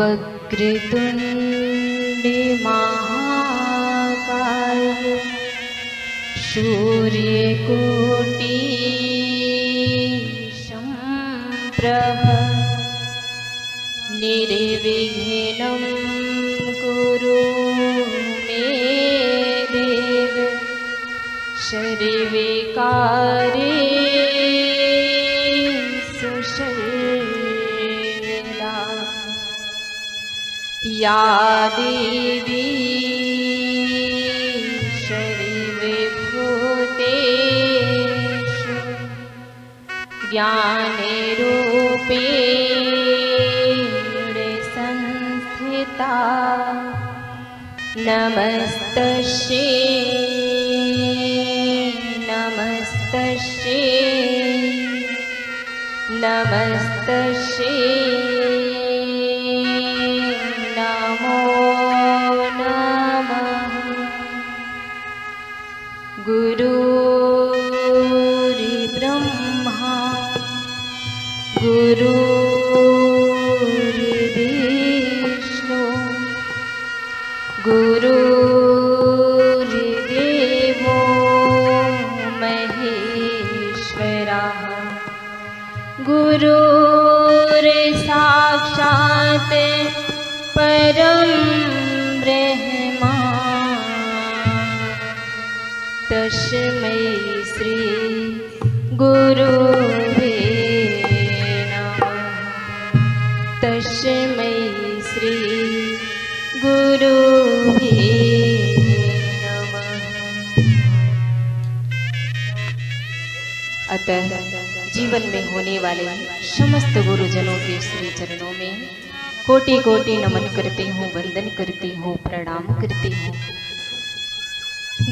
वक्रतुण्डे महाकाय सूर्यकोटि सम्प्रभ निर्विघ्नं कुरु मे देव सर्वे कार्येषु सर्वदा या देवी सर्वभूतेषु ज्ञानरूपेण संस्थिता नमस्तस्यै नमस्तस्यै नमस्तस्यै नमो नमः। गुरुर्ब्रह्मा गुरुर्विष्णु गुरुर्देवो महेश्वरः गुरुर्साक्षात् परं ब्रह्म तस्मै श्री गुरुवे नमः तस्मै श्री गुरुवे नमः। अतः जीवन में होने वाले समस्त गुरुजनों के श्री चरणों में कोटि कोटि नमन करती हूँ, वंदन करती हूँ, प्रणाम करती हूँ।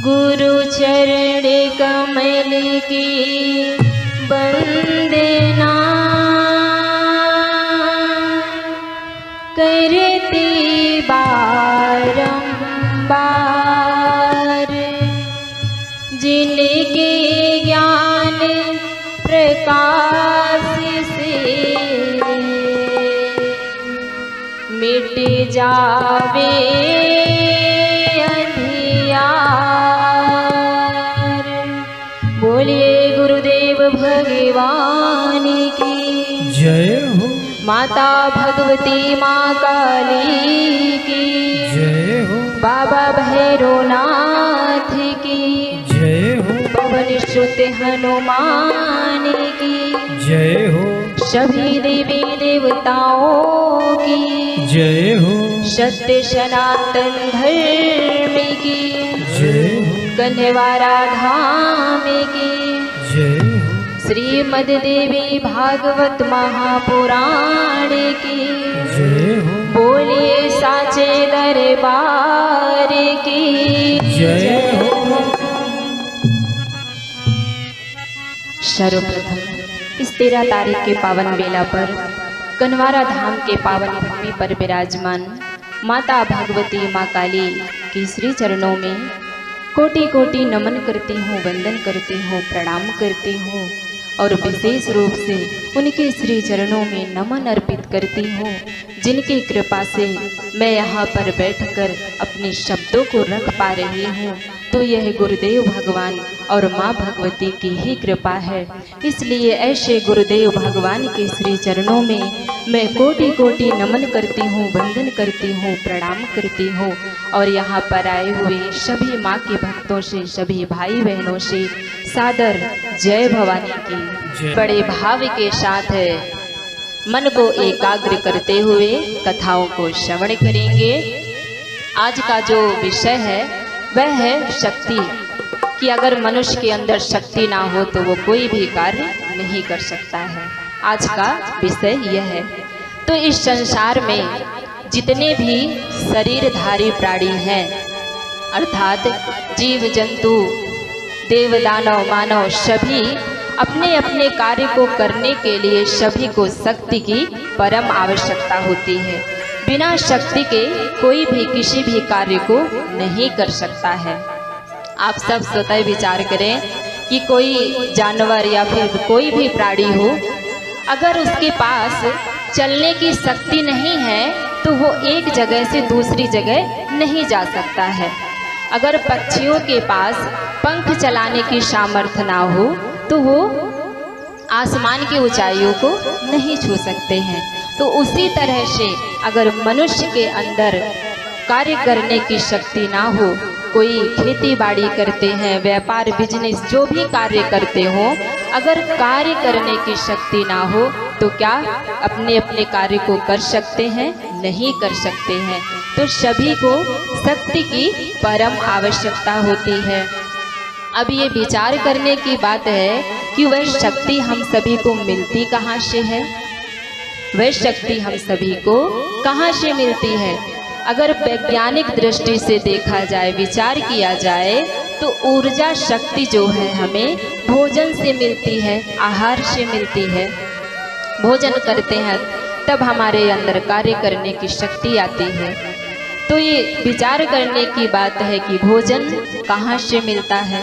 गुरु चरण कमल की वंदना करती बारंबार जिनके ज्ञान प्रकाश से मिट जावे अंधियार। बोलिए गुरुदेव भगवान की जय हो। माता भगवती माँ काली की जय हो। बाबा भैरवनाथ की जय हो। पवन सुत हनुमान की जय हो। सभी देवी देवताओं की जय हो। सत्य सनातन धर्म की जय हो। कन्हवारा धाम की जय हो। श्रीमद देवी भागवत महापुराण की जय हो। बोलिए साचे दरबार की जय हो। सर्वप्रथम इस 13 तारीख के पावन बेला पर कन्हवारा धाम के पावन भूमि पर विराजमान माता भगवती माँ काली की श्री चरणों में कोटि कोटि नमन करती हूँ, वंदन करती हूँ, प्रणाम करती हूँ और विशेष रूप से उनके श्री चरणों में नमन अर्पित करती हूँ जिनकी कृपा से मैं यहाँ पर बैठकर अपने शब्दों को रख पा रही हूँ। तो यह गुरुदेव भगवान और माँ भगवती की ही कृपा है। इसलिए ऐसे गुरुदेव भगवान के श्री चरणों में मैं कोटि कोटि नमन करती हूँ, वंदन करती हूँ, प्रणाम करती हूँ और यहाँ पर आए हुए सभी माँ के भक्तों से, सभी भाई बहनों से सादर जय भवानी की बड़े भाव के साथ मन को एकाग्र करते हुए कथाओं को श्रवण करेंगे। आज का जो विषय है वह है शक्ति, कि अगर मनुष्य के अंदर शक्ति ना हो तो वो कोई भी कार्य नहीं कर सकता है। आज का विषय यह है। तो इस संसार में जितने भी शरीरधारी प्राणी हैं अर्थात जीव जंतु देव दानव मानव सभी अपने अपने कार्य को करने के लिए सभी को शक्ति की परम आवश्यकता होती है। बिना शक्ति के कोई भी किसी भी कार्य को नहीं कर सकता है। आप सब स्वतः विचार करें कि कोई जानवर या फिर कोई भी प्राणी हो, अगर उसके पास चलने की शक्ति नहीं है तो तो वो एक जगह से दूसरी जगह नहीं जा सकता है। अगर पक्षियों के पास पंख चलाने की सामर्थ्य ना हो तो वो आसमान की ऊंचाइयों को नहीं छू सकते हैं। तो उसी तरह से अगर मनुष्य के अंदर कार्य करने की शक्ति ना हो, कोई खेती बाड़ी करते हैं, व्यापार बिजनेस जो भी कार्य करते हो, अगर कार्य करने की शक्ति ना हो तो क्या अपने अपने कार्य को कर सकते हैं? नहीं कर सकते हैं। तो सभी को शक्ति की परम आवश्यकता होती है। अब ये विचार करने की बात है कि वह शक्ति हम सभी को मिलती कहाँ से है? वह शक्ति हम सभी को कहाँ से मिलती है? अगर वैज्ञानिक दृष्टि से देखा जाए, विचार किया जाए, तो ऊर्जा शक्ति जो है हमें भोजन से मिलती है, आहार से मिलती है। भोजन करते हैं तब हमारे अंदर कार्य करने की शक्ति आती है। तो ये विचार करने की बात है कि भोजन कहाँ से मिलता है,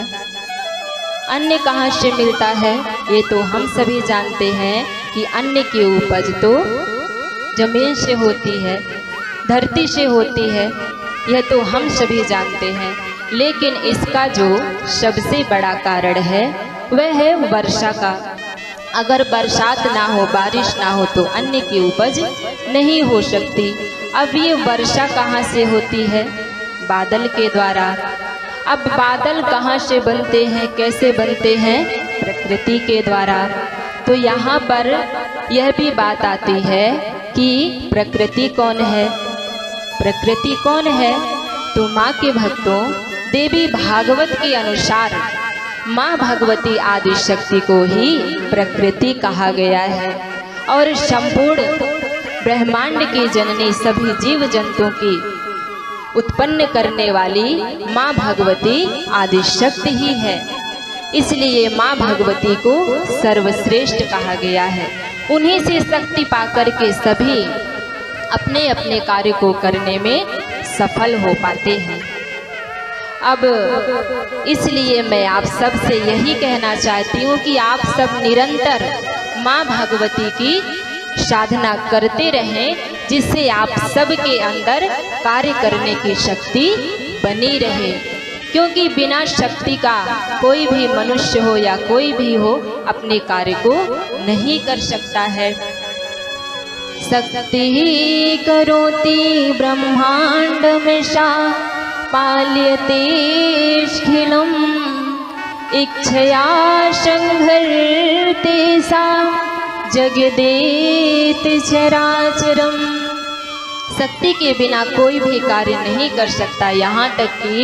अन्न कहाँ से मिलता है। ये तो हम सभी जानते हैं कि अन्न की उपज तो जमीन से होती है, धरती से होती है, यह तो हम सभी जानते हैं। लेकिन इसका जो सबसे बड़ा कारण है वह है वर्षा का। अगर बरसात ना हो, बारिश ना हो तो अन्न की उपज नहीं हो सकती। अब ये वर्षा कहाँ से होती है? बादल के द्वारा। अब बादल कहाँ से बनते हैं, कैसे बनते हैं? प्रकृति के द्वारा। तो यहाँ पर यह भी बात आती है कि प्रकृति कौन है? प्रकृति कौन है? तो माँ के भक्तों, देवी भागवत के अनुसार माँ भगवती आदि शक्ति को ही प्रकृति कहा गया है। और संपूर्ण ब्रह्मांड की जननी, सभी जीव जंतुओं की उत्पन्न करने वाली माँ भगवती आदि शक्ति ही है। इसलिए माँ भगवती को सर्वश्रेष्ठ कहा गया है। उन्हीं से शक्ति पाकर के सभी अपने अपने कार्य को करने में सफल हो पाते हैं। अब इसलिए मैं आप सबसे यही कहना चाहती हूँ कि आप सब निरंतर माँ भगवती की साधना करते रहें, जिससे आप सबके अंदर कार्य करने की शक्ति बनी रहे। क्योंकि बिना शक्ति का कोई भी मनुष्य हो या कोई भी हो अपने कार्य को नहीं कर सकता है। शक्ति करोति ब्रह्मांडमशा पाल्यतेऽखिलम् इच्छया संहर्ते सा जगदेति चराचरम्। शक्ति के बिना कोई भी कार्य नहीं कर सकता। यहाँ तक कि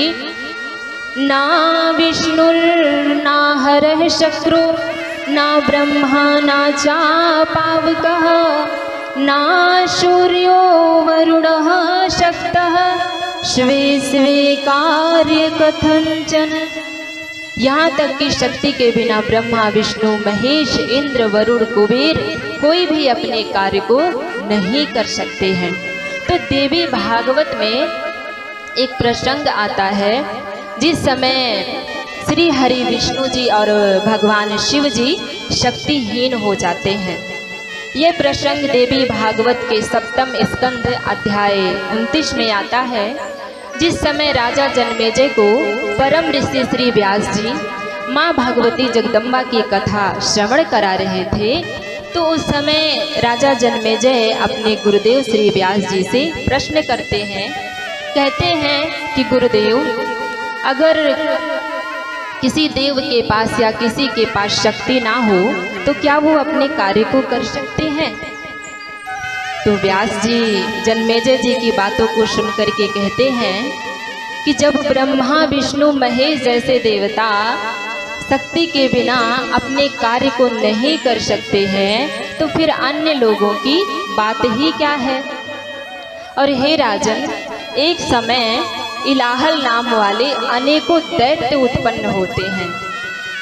ना विष्णुर्ना हरः शक्रो ना ब्रह्मा ना चापावकः ना सूर्यो वरुणः शक्तः स्वे स्वे कार्य कथंचन। यहाँ तक कि शक्ति के बिना ब्रह्मा विष्णु महेश इंद्र वरुण कुबेर कोई भी अपने कार्य को नहीं कर सकते हैं। तो देवी भागवत में एक प्रसंग आता है, जिस समय श्री हरि विष्णु जी और भगवान शिव जी शक्तिहीन हो जाते हैं। ये प्रसंग देवी भागवत के सप्तम स्कंध अध्याय 29 में आता है। जिस समय राजा जन्मेजय को परम ऋषि श्री व्यास जी माँ भगवती जगदम्बा की कथा श्रवण करा रहे थे, तो उस समय राजा जन्मेजय अपने गुरुदेव श्री व्यास जी से प्रश्न करते हैं। कहते हैं कि गुरुदेव, अगर किसी देव के पास या किसी के पास शक्ति ना हो तो क्या वो अपने कार्य को कर सकते हैं? तो व्यास जी जन्मेजय जी की बातों को सुन करके कहते हैं कि जब ब्रह्मा विष्णु महेश जैसे देवता शक्ति के बिना अपने कार्य को नहीं कर सकते हैं, तो फिर अन्य लोगों की बात ही क्या है। और हे राजन, एक समय इलाहल नाम वाले अनेकों दैत्य उत्पन्न होते हैं।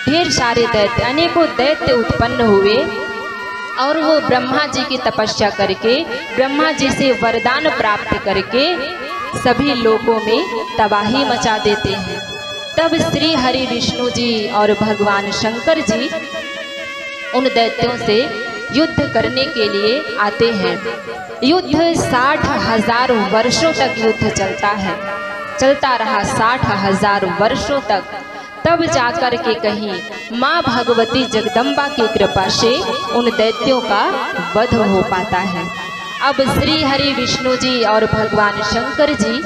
ढेर सारे दैत्य, अनेकों दैत्य उत्पन्न हुए और वो ब्रह्मा जी की तपस्या करके, ब्रह्मा जी से वरदान प्राप्त करके सभी लोगों में तबाही मचा देते हैं। तब श्री हरि विष्णु जी और भगवान शंकर जी उन दैत्यों से युद्ध करने के लिए आते हैं। युद्ध 60,000 वर्षों तक युद्ध चलता रहा 60,000 वर्षों तक। तब जाकर के कहीं माँ भगवती जगदम्बा की कृपा से उन दैत्यों का वध हो पाता है। अब श्री हरि विष्णु जी और भगवान शंकर जी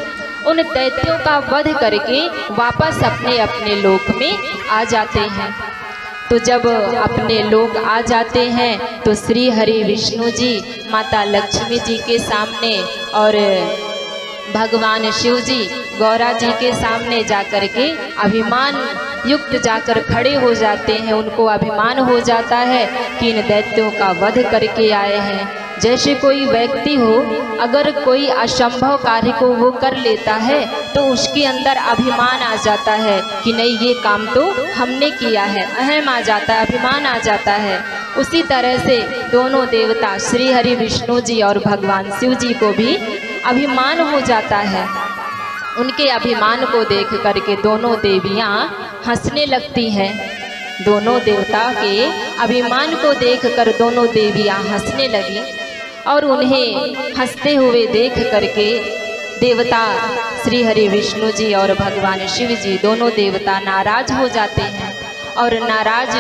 उन दैत्यों का वध करके वापस अपने अपने लोक में आ जाते हैं। तो जब अपने लोक आ जाते हैं तो श्री हरि विष्णु जी माता लक्ष्मी जी के सामने और भगवान शिव जी गौरा जी के सामने जाकर के अभिमान युक्त जाकर खड़े हो जाते हैं। उनको अभिमान हो जाता है कि इन दैत्यों का वध करके आए हैं। जैसे कोई व्यक्ति हो, अगर कोई असंभव कार्य को वो कर लेता है तो उसके अंदर अभिमान आ जाता है कि नहीं, ये काम तो हमने किया है, अहम आ जाता है, अभिमान आ जाता है। उसी तरह से दोनों देवता श्री हरि विष्णु जी और भगवान शिव जी को भी अभिमान हो जाता है। उनके अभिमान को देख करके दोनों देवियां हंसने लगती हैं। दोनों देवता के अभिमान को देखकर दोनों देवियां हंसने लगी और उन्हें हंसते हुए देख करके देवता श्री हरि विष्णु जी और भगवान शिव जी दोनों देवता नाराज हो जाते हैं और नाराज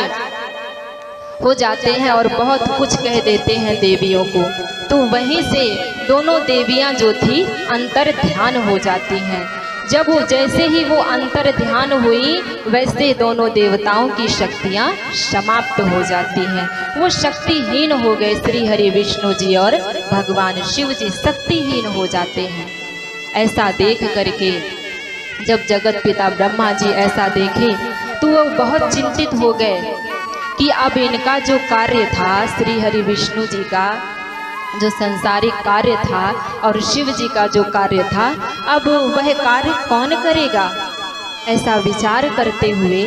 हो जाते हैं और बहुत कुछ कह देते हैं देवियों को। तो वहीं से दोनों देवियां जो थी अंतर ध्यान हो जाती हैं। जब वो जैसे ही वो अंतर ध्यान हुई वैसे दोनों देवताओं की शक्तियां समाप्त हो जाती हैं। वो शक्तिहीन हो गए। श्री हरि विष्णु जी और भगवान शिव जी शक्तिहीन हो जाते हैं। ऐसा देख करके जब जगत पिता ब्रह्मा जी ऐसा देखे तो वो बहुत चिंतित हो गए कि अब इनका जो कार्य था, श्री हरि विष्णु जी का जो संसारिक कार्य था और शिव जी का जो कार्य था, अब वह कार्य कौन करेगा। ऐसा विचार करते हुए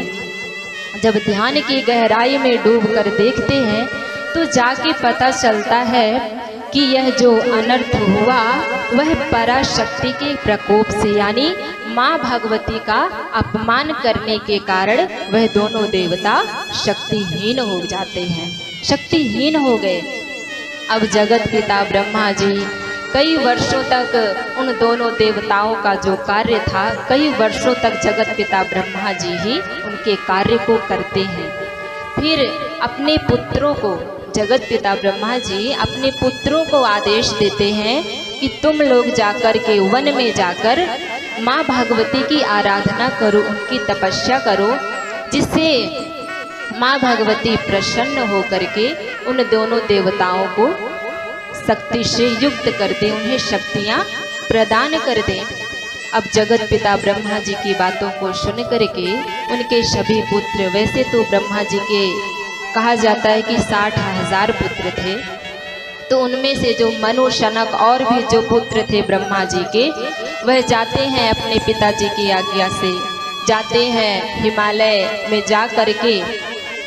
जब ध्यान की गहराई में डूबकर देखते हैं तो जाके पता चलता है कि यह जो अनर्थ हुआ वह पराशक्ति के प्रकोप से, यानी माँ भगवती का अपमान करने के कारण वह दोनों देवता शक्तिहीन हो जाते हैं, शक्तिहीन हो गए। अब जगत पिता ब्रह्मा जी कई वर्षों तक उन दोनों देवताओं का जो कार्य था, कई वर्षों तक जगत पिता ब्रह्मा जी ही उनके कार्य को करते हैं। फिर अपने पुत्रों को, जगत पिता ब्रह्मा जी अपने पुत्रों को आदेश देते हैं कि तुम लोग जाकर के वन में जाकर माँ भगवती की आराधना करो, उनकी तपस्या करो, जिससे माँ भगवती प्रसन्न होकर के उन दोनों देवताओं को शक्ति से युक्त कर दें, उन्हें शक्तियाँ प्रदान कर दें। अब जगत पिता ब्रह्मा जी की बातों को सुन करके उनके सभी पुत्र, वैसे तो ब्रह्मा जी के कहा जाता है कि 60,000 पुत्र थे, तो उनमें से जो मनु, शनक और भी जो पुत्र थे ब्रह्मा जी के, वह जाते हैं अपने पिताजी की आज्ञा से, जाते हैं हिमालय में जा करके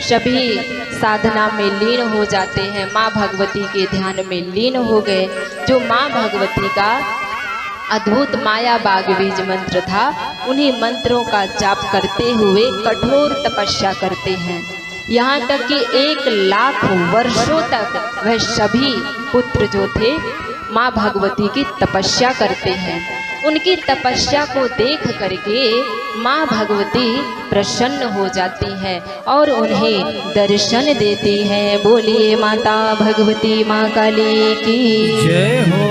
सभी साधना में लीन हो जाते हैं, माँ भगवती के ध्यान में लीन हो गए। जो माँ भगवती का अद्भुत माया बाग बीज मंत्र था, उन्हीं मंत्रों का जाप करते हुए कठोर तपस्या करते हैं। यहाँ तक कि 1,00,000 वर्षों तक वह सभी पुत्र जो थे माँ भगवती की तपस्या करते हैं। उनकी तपस्या को देख करके माँ भगवती प्रसन्न हो जाती हैं और उन्हें दर्शन देती हैं। बोलिए माता भगवती माँ काली की जय हो।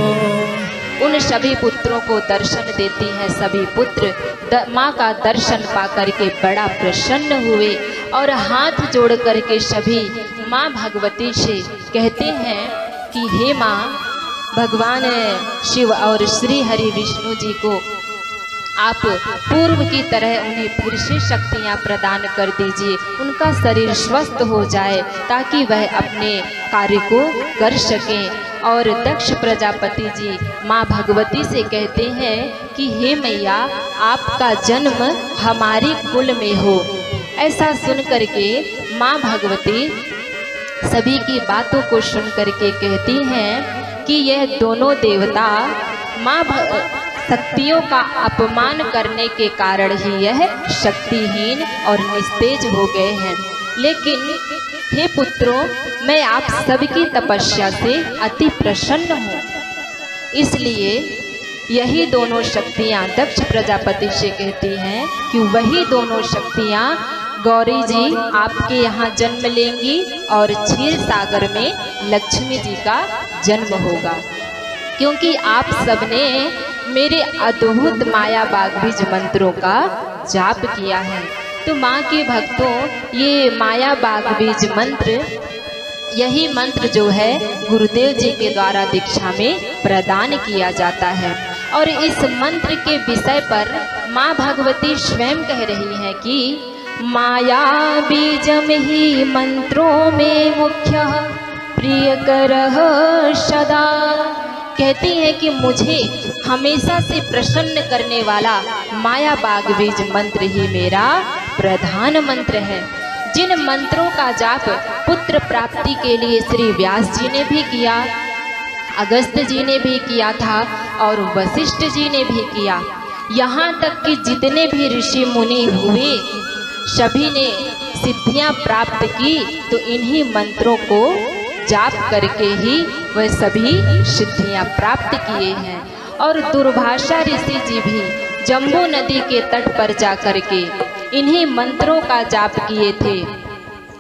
उन सभी पुत्रों को दर्शन देती हैं। सभी पुत्र माँ का दर्शन पा करके बड़ा प्रसन्न हुए और हाथ जोड़ करके सभी माँ भगवती से कहते हैं कि हे माँ, भगवान शिव और श्री हरि विष्णु जी को आप पूर्व की तरह उन्हें फिर से शक्तियाँ प्रदान कर दीजिए, उनका शरीर स्वस्थ हो जाए ताकि वह अपने कार्य को कर सकें। और दक्ष प्रजापति जी माँ भगवती से कहते हैं कि हे मैया, आपका जन्म हमारी कुल में हो। ऐसा सुन करके माँ भगवती सभी की बातों को सुन करके कहती हैं कि यह दोनों देवता माँ शक्तियों का अपमान करने के कारण ही यह शक्तिहीन और निस्तेज हो गए हैं। लेकिन हे पुत्रों, मैं आप सबकी तपस्या से अति प्रसन्न हूँ। इसलिए यही दोनों शक्तियाँ दक्ष प्रजापति से कहती हैं कि वही दोनों शक्तियाँ गौरी जी आपके यहाँ जन्म लेंगी और क्षीर सागर में लक्ष्मी जी का जन्म होगा, क्योंकि आप सबने मेरे अद्भुत माया बागबीज मंत्रों का जाप किया है। तो माँ के भक्तों, ये माया बागबीज मंत्र, यही मंत्र जो है गुरुदेव जी के द्वारा दीक्षा में प्रदान किया जाता है। और इस मंत्र के विषय पर माँ भगवती स्वयं कह रही है कि माया बीजम ही मंत्रों में मुख्य प्रिय करह सदा। कहती है कि मुझे हमेशा से प्रसन्न करने वाला माया बागबीज मंत्र ही मेरा प्रधान मंत्र है। जिन मंत्रों का जाप पुत्र प्राप्ति के लिए श्री व्यास जी ने भी किया, अगस्त जी ने भी किया था और वशिष्ठ जी ने भी किया, यहाँ तक कि जितने भी ऋषि मुनि हुए सभी ने सिद्धियां प्राप्त की, तो इन्हीं मंत्रों को जाप करके ही वह सभी सिद्धियां प्राप्त किए हैं। और दुर्भाषा ऋषि जी भी जम्बू नदी के तट पर जा करके इन्हीं मंत्रों का जाप किए थे,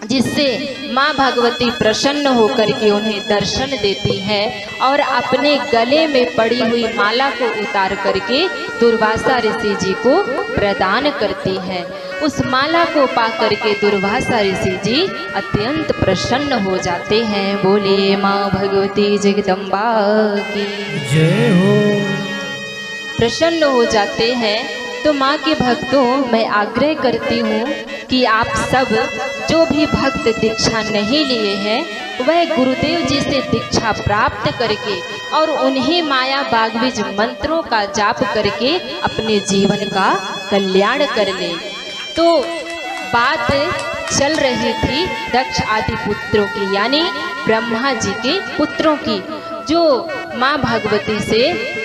जिससे माँ भगवती प्रसन्न होकर के उन्हें दर्शन देती है और अपने गले में पड़ी हुई माला को उतार करके दुर्वासा ऋषि जी को प्रदान करती है। उस माला को पा करके दुर्वासा ऋषि जी अत्यंत प्रसन्न हो जाते हैं। बोलिए माँ भगवती जगदम्बा की जय हो। प्रसन्न हो जाते हैं। तो माँ के भक्तों, मैं आग्रह करती हूँ कि आप सब जो भी भक्त दीक्षा नहीं लिए हैं, वह गुरुदेव जी से दीक्षा प्राप्त करके और उन्हीं माया बागबीज मंत्रों का जाप करके अपने जीवन का कल्याण कर ले। तो बात चल रही थी दक्ष आदि पुत्रों की, यानी ब्रह्मा जी के पुत्रों की, जो माँ भगवती से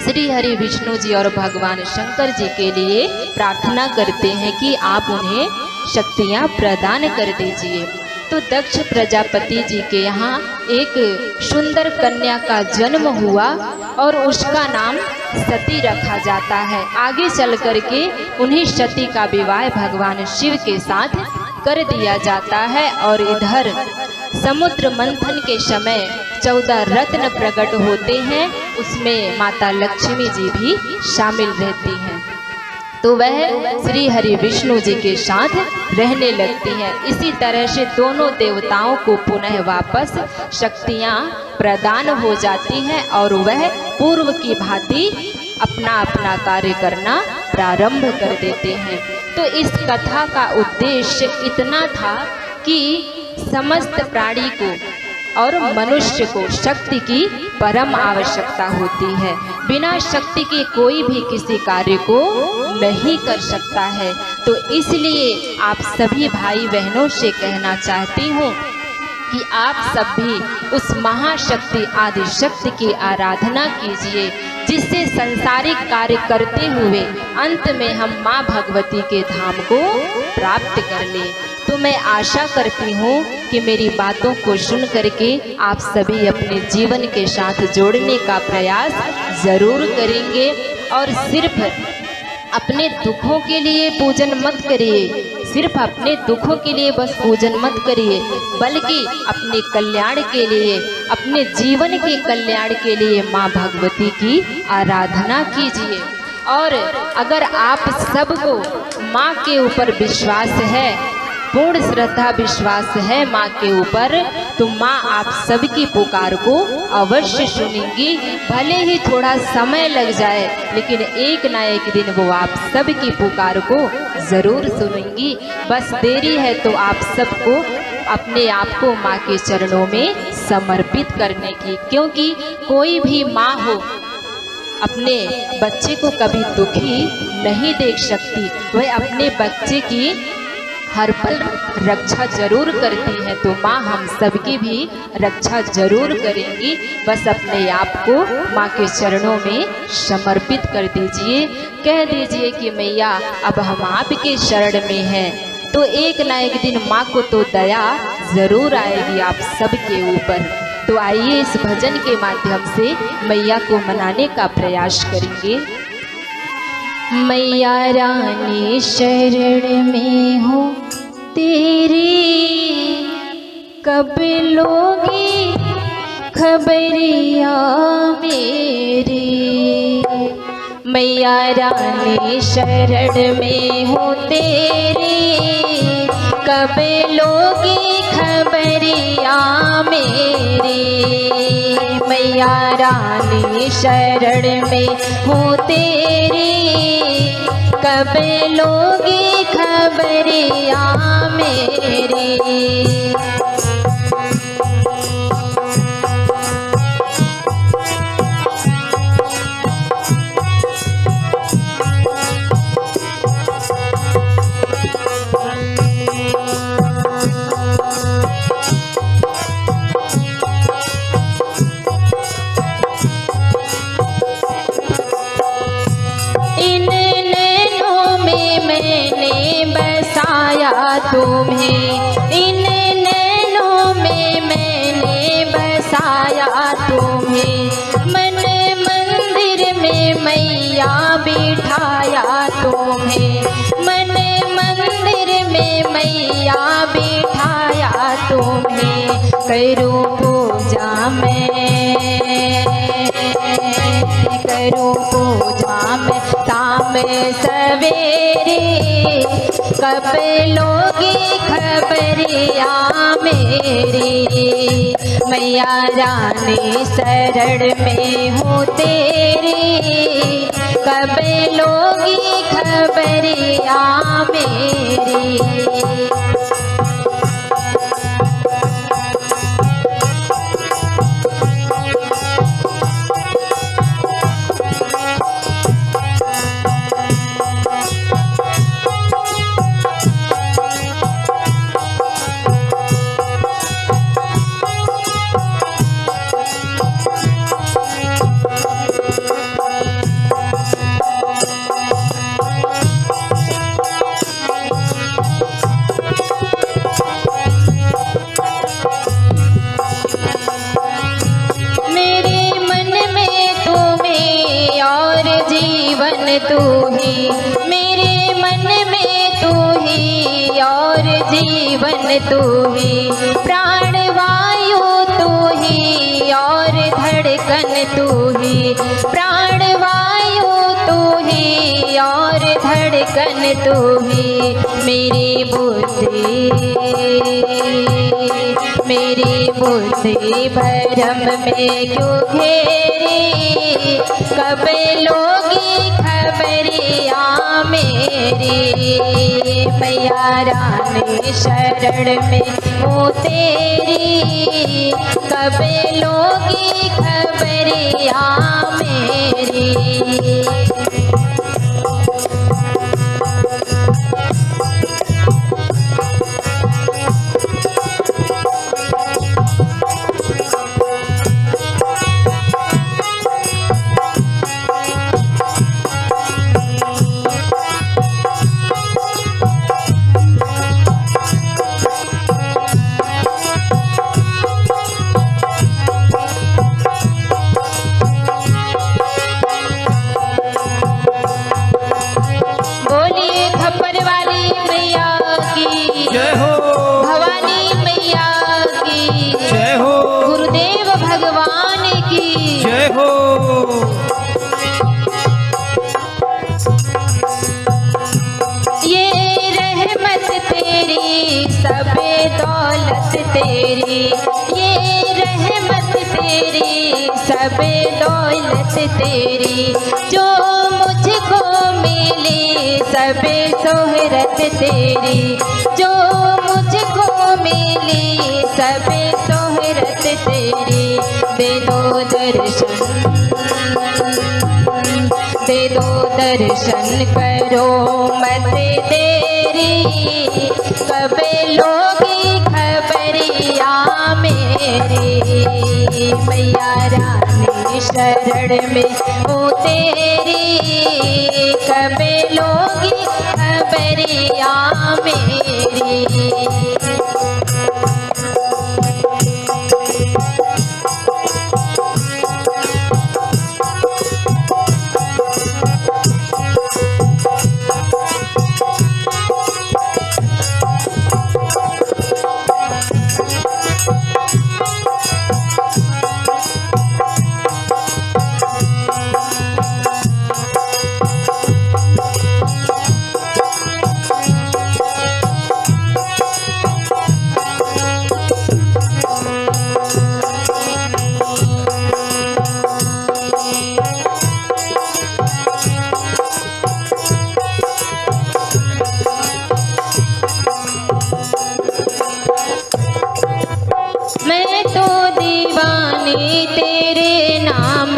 श्री हरि विष्णु जी और भगवान शंकर जी के लिए प्रार्थना करते हैं कि आप उन्हें शक्तियाँ प्रदान कर दीजिए। तो दक्ष प्रजापति जी के यहाँ एक सुंदर कन्या का जन्म हुआ और उसका नाम सती रखा जाता है। आगे चल करके उन्हीं सती का विवाह भगवान शिव के साथ कर दिया जाता है। और इधर समुद्र मंथन के समय 14 रत्न प्रकट होते हैं, उसमें माता लक्ष्मी जी भी शामिल रहती हैं। तो वह श्री हरि विष्णु जी के साथ रहने लगती हैं। इसी तरह से दोनों देवताओं को पुनः वापस शक्तियाँ प्रदान हो जाती हैं और वह पूर्व की भांति अपना अपना कार्य करना प्रारंभ कर देते हैं। तो इस कथा का उद्देश्य इतना था कि समस्त प्राणी को और मनुष्य को शक्ति की परम आवश्यकता होती है। बिना शक्ति के कोई भी किसी कार्य को नहीं कर सकता है। तो इसलिए आप सभी भाई बहनों से कहना चाहती हूँ कि आप सब भी उस महाशक्ति आदि शक्ति की आराधना कीजिए, जिससे संसारिक कार्य करते हुए अंत में हम माँ भगवती के धाम को प्राप्त कर लें। तो मैं आशा करती हूँ कि मेरी बातों को सुन करके आप सभी अपने जीवन के साथ जोड़ने का प्रयास ज़रूर करेंगे। और सिर्फ अपने दुखों के लिए पूजन मत करिए, सिर्फ अपने दुखों के लिए बस पूजन मत करिए, बल्कि अपने कल्याण के लिए, अपने जीवन के कल्याण के लिए माँ भगवती की आराधना कीजिए। और अगर आप सबको माँ के ऊपर विश्वास है, पूर्ण श्रद्धा विश्वास है माँ के ऊपर, तो माँ आप सबकी पुकार को अवश्य सुनेंगी। भले ही थोड़ा समय लग जाए, लेकिन एक ना एक दिन वो आप सबकी पुकार को ज़रूर सुनेंगी। बस देरी है तो आप सबको अपने आप को माँ के चरणों में समर्पित करने की, क्योंकि कोई भी माँ हो अपने बच्चे को कभी दुखी नहीं देख सकती। वह अपने बच्चे की हर पल रक्षा जरूर करती है। तो माँ हम सबकी भी रक्षा जरूर करेंगी। बस अपने आप को माँ के चरणों में समर्पित कर दीजिए। कह दीजिए कि मैया अब हम आपके शरण में हैं। तो एक ना एक दिन माँ को तो दया जरूर आएगी आप सबके ऊपर। तो आइए इस भजन के माध्यम से मैया को मनाने का प्रयास करेंगे। मैया रानी शरण में हो तेरी, कब लोगी खबरिया मेरी। मैया रानी शरण में हो तेरी, कब लोगी खबरिया मेरी। मैया रानी शरण में हो तेरी, कब लोगी खबरिया मेरी। तुम्हें इन नैनों में मैंने बसाया तुम्हें, मन मंदिर में मैया बिठाया तुम्हें, मन मंदिर में मैया बिठाया तुम्हें। करूँ पूजा मैं, करूँ पूजा मैं शाम सवेरे, कब लोगी खबरिया मेरी। मैया रानी शरण में हो तेरी, कब लोगी खबरिया मेरी। तू ही मेरे मन में, तू ही और जीवन तू ही, प्राण वायु तू ही और धड़कन तू ही, प्राण वायु तू ही और धड़कन तू ही। मेरी बुद्धि भरम में क्यों घेरी, कब लोगी खबरिया मेरी। मैया रानी शरण में हो तेरी, कब लोगी खबरिया मेरी। सबे दौलत तेरी, ये रहमत तेरी, सबे दौलत तेरी, जो मुझको मिली सबे सोहरत तेरी, जो मुझको मिली सबे सोहरत तेरी। दे दो दर्शन, दे दो दर्शन करो मत देरी, कब लोगी खबरिया मेरी। मैया रानी शरण में हो तेरी, कब लोगी खबरिया मेरी।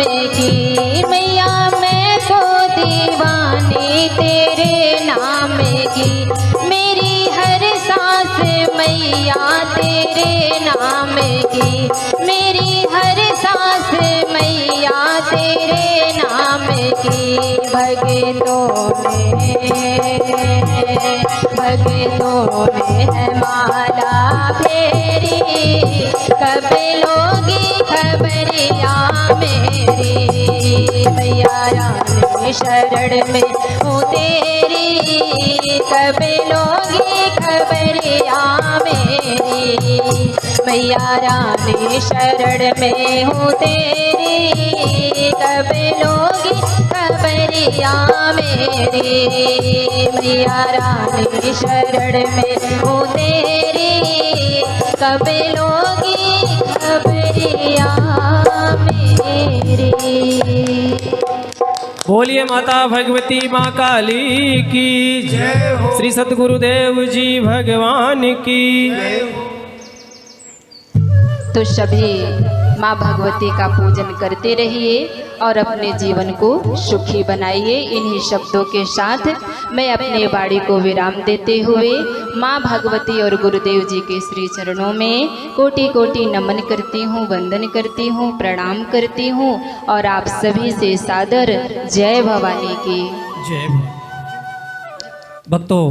की मैया मैं तो दीवानी तेरे नाम की, मेरी हर सांस मैया तेरे नाम की, मेरी हर सांस मैया तेरे नाम की। भगतों में है माला फेरी, कब लोगी खबरिया मेरी, मैया रानी शरण में हूँ तेरी, कब लोगी खबरिया मेरी, मैया रानी शरण में हूँ तेरी, कब लोगी खबरिया मेरी, मैया रानी शरण में हूँ तेरी, कब लोगी खबरिया मेरी। बोलिए माता भगवती माँ काली की जय हो। श्री सतगुरुदेव जी भगवान की। तो सभी माँ भगवती का पूजन करते रहिए और अपने जीवन को सुखी बनाइए। इन्हीं शब्दों के साथ मैं अपने वाणी को विराम देते हुए माँ भगवती और गुरुदेव जी के श्री चरणों में कोटि कोटि नमन करती हूँ, वंदन करती हूँ, प्रणाम करती हूँ और आप सभी से सादर जय भवानी की जय। भक्तों,